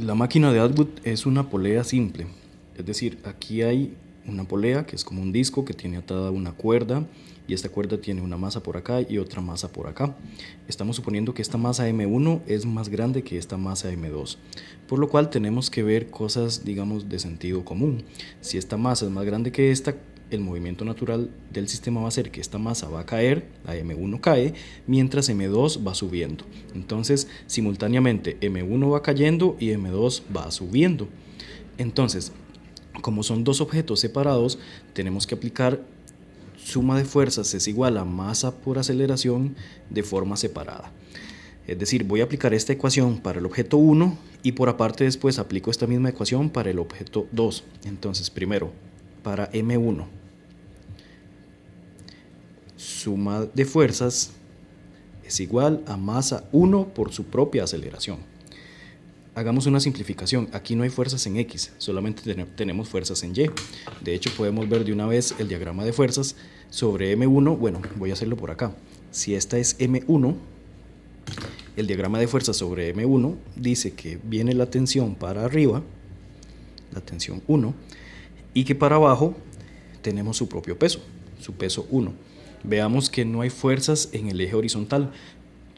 La máquina de Atwood es una polea simple, es decir, aquí hay una polea que es como un disco que tiene atada una cuerda y esta cuerda tiene una masa por acá y otra masa por acá. Estamos suponiendo que esta masa M1 es más grande que esta masa M2, por lo cual tenemos que ver cosas, digamos, de sentido común. Si esta masa es más grande que esta, el movimiento natural del sistema va a ser que esta masa va a caer, la M1 cae, mientras M2 va subiendo. Entonces, simultáneamente M1 va cayendo y M2 va subiendo. Entonces, como son dos objetos separados, tenemos que aplicar suma de fuerzas es igual a masa por aceleración de forma separada. Es decir, voy a aplicar esta ecuación para el objeto 1 y por aparte después aplico esta misma ecuación para el objeto 2. Entonces, primero, para M1, suma de fuerzas es igual a masa 1 por su propia aceleración. Hagamos una simplificación. Aquí no hay fuerzas en X, solamente tenemos fuerzas en Y. De hecho, podemos ver de una vez el diagrama de fuerzas sobre M1. Bueno, voy a hacerlo por acá. Si esta es M1, el diagrama de fuerzas sobre M1 dice que viene la tensión para arriba, la tensión 1, y que para abajo tenemos su propio peso, su peso 1. Veamos que no hay fuerzas en el eje horizontal,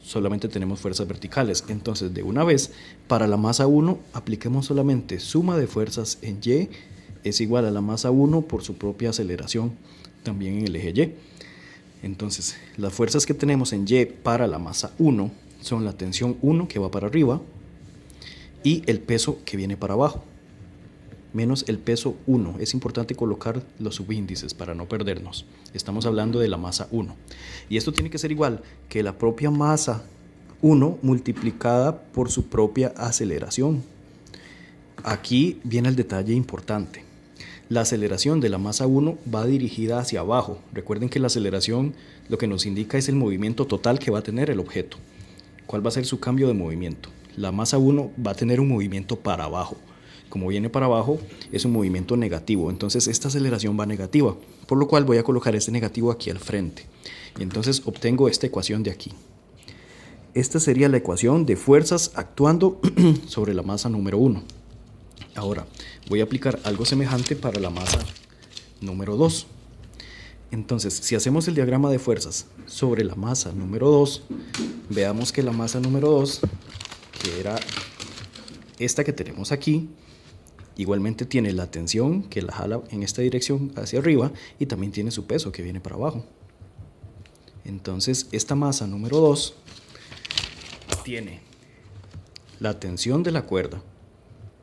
solamente tenemos fuerzas verticales. Entonces, de una vez, para la masa 1, apliquemos solamente suma de fuerzas en Y es igual a la masa 1 por su propia aceleración, también en el eje Y. Entonces, las fuerzas que tenemos en Y para la masa 1 son la tensión 1 que va para arriba y el peso que viene para abajo, menos el peso 1. Es importante colocar los subíndices para no perdernos. Estamos hablando de la masa 1. Y esto tiene que ser igual que la propia masa 1 multiplicada por su propia aceleración. Aquí viene el detalle importante. La aceleración de la masa 1 va dirigida hacia abajo. Recuerden que la aceleración lo que nos indica es el movimiento total que va a tener el objeto. ¿Cuál va a ser su cambio de movimiento? La masa 1 va a tener un movimiento para abajo. Como viene para abajo, es un movimiento negativo. Entonces esta aceleración va negativa, por lo cual voy a colocar este negativo aquí al frente. Y entonces obtengo esta ecuación de aquí. Esta sería la ecuación de fuerzas actuando sobre la masa número 1. Ahora voy a aplicar algo semejante para la masa número 2. Entonces, si hacemos el diagrama de fuerzas sobre la masa número 2, veamos que la masa número 2, que era esta que tenemos aquí, igualmente tiene la tensión que la jala en esta dirección hacia arriba y también tiene su peso que viene para abajo. Entonces, esta masa número 2 tiene la tensión de la cuerda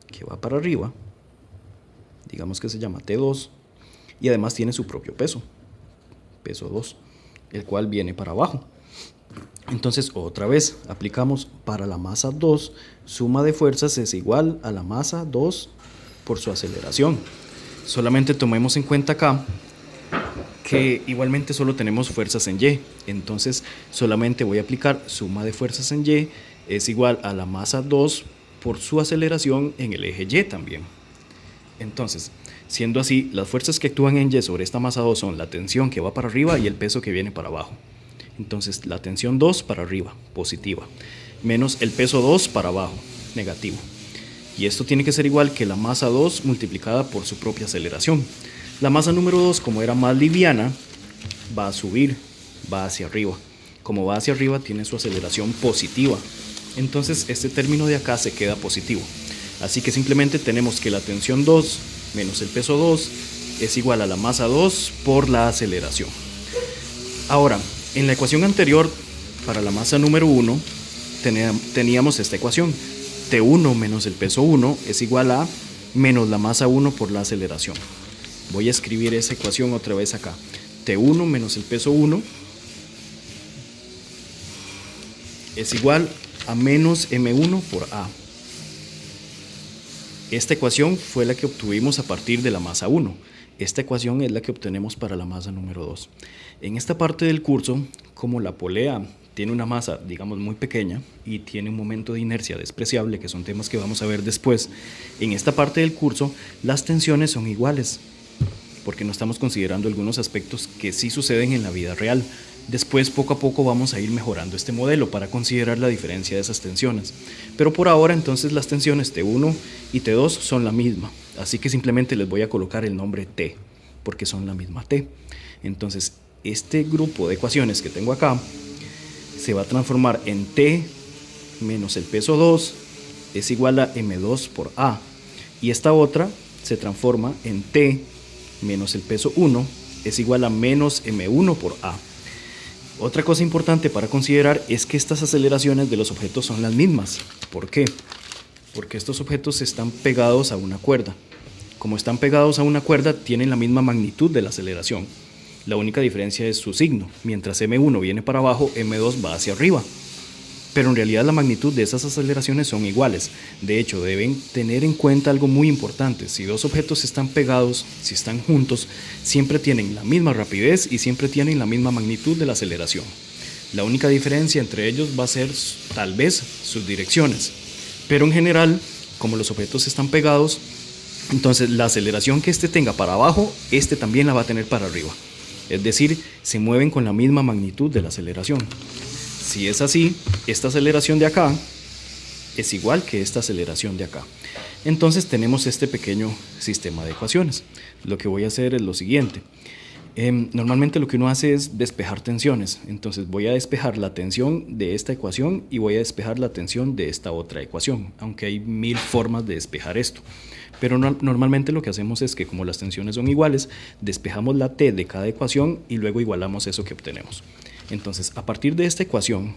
que va para arriba, digamos que se llama T2, y además tiene su propio peso, peso 2, el cual viene para abajo. Entonces, otra vez, aplicamos para la masa 2, suma de fuerzas es igual a la masa 2 por su aceleración. Solamente tomemos en cuenta acá que igualmente solo tenemos fuerzas en Y. Entonces, solamente voy a aplicar suma de fuerzas en Y es igual a la masa 2 por su aceleración en el eje Y también. Entonces, siendo así, las fuerzas que actúan en Y sobre esta masa 2 son la tensión que va para arriba y el peso que viene para abajo. Entonces, la tensión 2 para arriba, positiva, menos el peso 2 para abajo, negativo. Y esto tiene que ser igual que la masa 2 multiplicada por su propia aceleración. La masa número 2, como era más liviana, va a subir, va hacia arriba. Como va hacia arriba, tiene su aceleración positiva. Entonces, este término de acá se queda positivo. Así que simplemente tenemos que la tensión 2 menos el peso 2 es igual a la masa 2 por la aceleración. Ahora, en la ecuación anterior, para la masa número 1, teníamos esta ecuación. T1 menos el peso 1 es igual a menos la masa 1 por la aceleración. Voy a escribir esa ecuación otra vez acá. T1 menos el peso 1 es igual a menos M1 por A. Esta ecuación fue la que obtuvimos a partir de la masa 1. Esta ecuación es la que obtenemos para la masa número 2. En esta parte del curso, como la polea tiene una masa, digamos, muy pequeña y tiene un momento de inercia despreciable, que son temas que vamos a ver después, en esta parte del curso las tensiones son iguales, porque no estamos considerando algunos aspectos que sí suceden en la vida real. Después, poco a poco, vamos a ir mejorando este modelo para considerar la diferencia de esas tensiones. Pero por ahora, entonces, las tensiones T1 y T2 son la misma. Así que simplemente les voy a colocar el nombre T, porque son la misma T. Entonces, este grupo de ecuaciones que tengo acá se va a transformar en T menos el peso 2 es igual a M2 por A. Y esta otra se transforma en T menos el peso 1 es igual a menos M1 por A. Otra cosa importante para considerar es que estas aceleraciones de los objetos son las mismas. ¿Por qué? Porque estos objetos están pegados a una cuerda. Como están pegados a una cuerda, tienen la misma magnitud de la aceleración. La única diferencia es su signo. Mientras M1 viene para abajo, M2 va hacia arriba. Pero en realidad la magnitud de esas aceleraciones son iguales. De hecho, deben tener en cuenta algo muy importante. Si dos objetos están pegados, si están juntos, siempre tienen la misma rapidez y siempre tienen la misma magnitud de la aceleración. La única diferencia entre ellos va a ser tal vez sus direcciones. Pero en general, como los objetos están pegados, entonces la aceleración que este tenga para abajo, este también la va a tener para arriba. Es decir, se mueven con la misma magnitud de la aceleración. Si es así, esta aceleración de acá es igual que esta aceleración de acá. Entonces tenemos este pequeño sistema de ecuaciones. Lo que voy a hacer es lo siguiente. Normalmente lo que uno hace es despejar tensiones. Entonces voy a despejar la tensión de esta ecuación y voy a despejar la tensión de esta otra ecuación, aunque hay 1000 formas de despejar esto. Pero normalmente lo que hacemos es que como las tensiones son iguales, despejamos la t de cada ecuación y luego igualamos eso que obtenemos. Entonces, a partir de esta ecuación,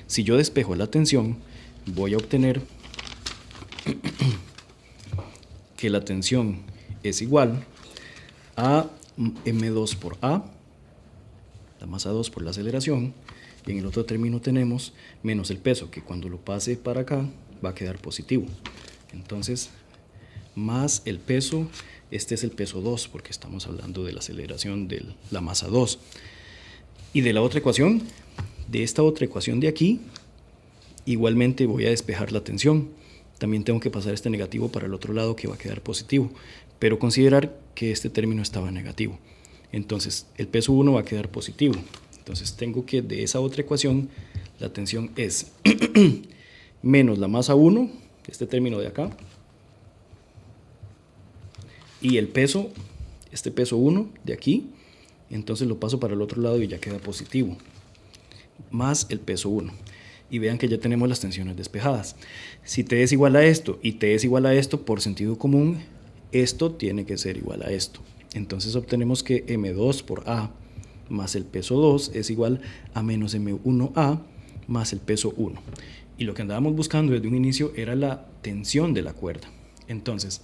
si yo despejo la tensión, voy a obtener que la tensión es igual a m2 por a, la masa 2 por la aceleración, y en el otro término tenemos menos el peso, que cuando lo pase para acá va a quedar positivo. Entonces, más el peso, este es el peso 2, porque estamos hablando de la aceleración de la masa 2. Y de la otra ecuación, de esta otra ecuación de aquí, igualmente voy a despejar la tensión. También tengo que pasar este negativo para el otro lado que va a quedar positivo, pero considerar que este término estaba negativo. Entonces el peso 1 va a quedar positivo. Entonces tengo que de esa otra ecuación la tensión es menos la masa 1, este término de acá, y el peso, este peso 1 de aquí, entonces lo paso para el otro lado y ya queda positivo, más el peso 1. Y vean que ya tenemos las tensiones despejadas. Si t es igual a esto y t es igual a esto, por sentido común, esto tiene que ser igual a esto. Entonces obtenemos que m2 por a más el peso 2 es igual a menos m1a más el peso 1. Y lo que andábamos buscando desde un inicio era la tensión de la cuerda. Entonces,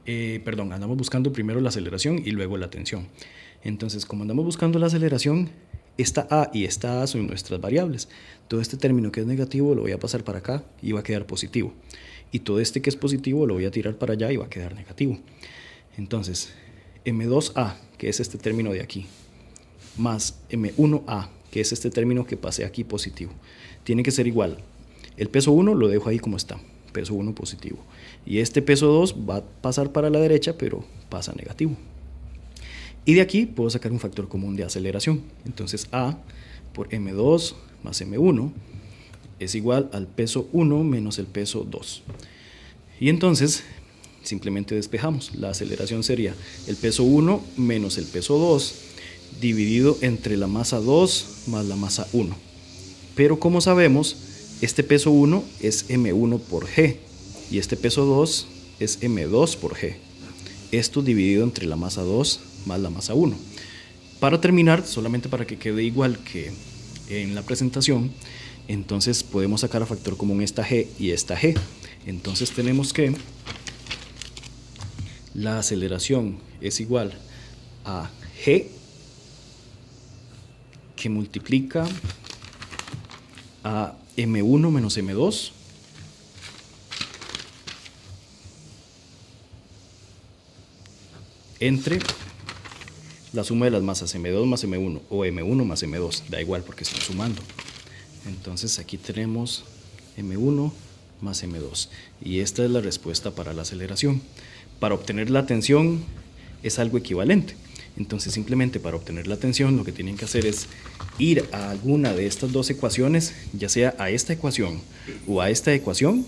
andamos buscando primero la aceleración y luego la tensión. Entonces, como andamos buscando la aceleración, esta a y esta a son nuestras variables. Todo este término que es negativo lo voy a pasar para acá y va a quedar positivo. Y todo este que es positivo lo voy a tirar para allá y va a quedar negativo. Entonces, m2a, que es este término de aquí, más m1a, que es este término que pasé aquí positivo, tiene que ser igual. El peso 1 lo dejo ahí como está, peso 1 positivo. Y este peso 2 va a pasar para la derecha, pero pasa negativo. Y de aquí puedo sacar un factor común de aceleración. Entonces a por m2 más m1 es igual al peso 1 menos el peso 2. Y entonces simplemente despejamos. La aceleración sería el peso 1 menos el peso 2 dividido entre la masa 2 más la masa 1. Pero como sabemos, este peso 1 es m1 por g y este peso 2 es m2 por g. Esto dividido entre la masa 2 más la masa 1. Para terminar, solamente para que quede igual que en la presentación, entonces podemos sacar a factor común esta g y esta g. Entonces tenemos que la aceleración es igual a g que multiplica a m1 menos m2 entre la suma de las masas m2 más m1 o m1 más m2, da igual porque están sumando. Entonces aquí tenemos m1 más m2 y esta es la respuesta para la aceleración. Para obtener la tensión es algo equivalente. Entonces simplemente para obtener la tensión lo que tienen que hacer es ir a alguna de estas dos ecuaciones, ya sea a esta ecuación o a esta ecuación,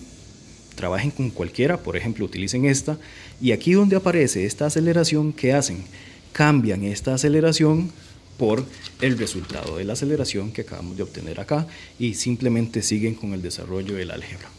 trabajen con cualquiera, por ejemplo utilicen esta, y aquí donde aparece esta aceleración, ¿qué hacen? Cambian esta aceleración por el resultado de la aceleración que acabamos de obtener acá y simplemente siguen con el desarrollo del álgebra.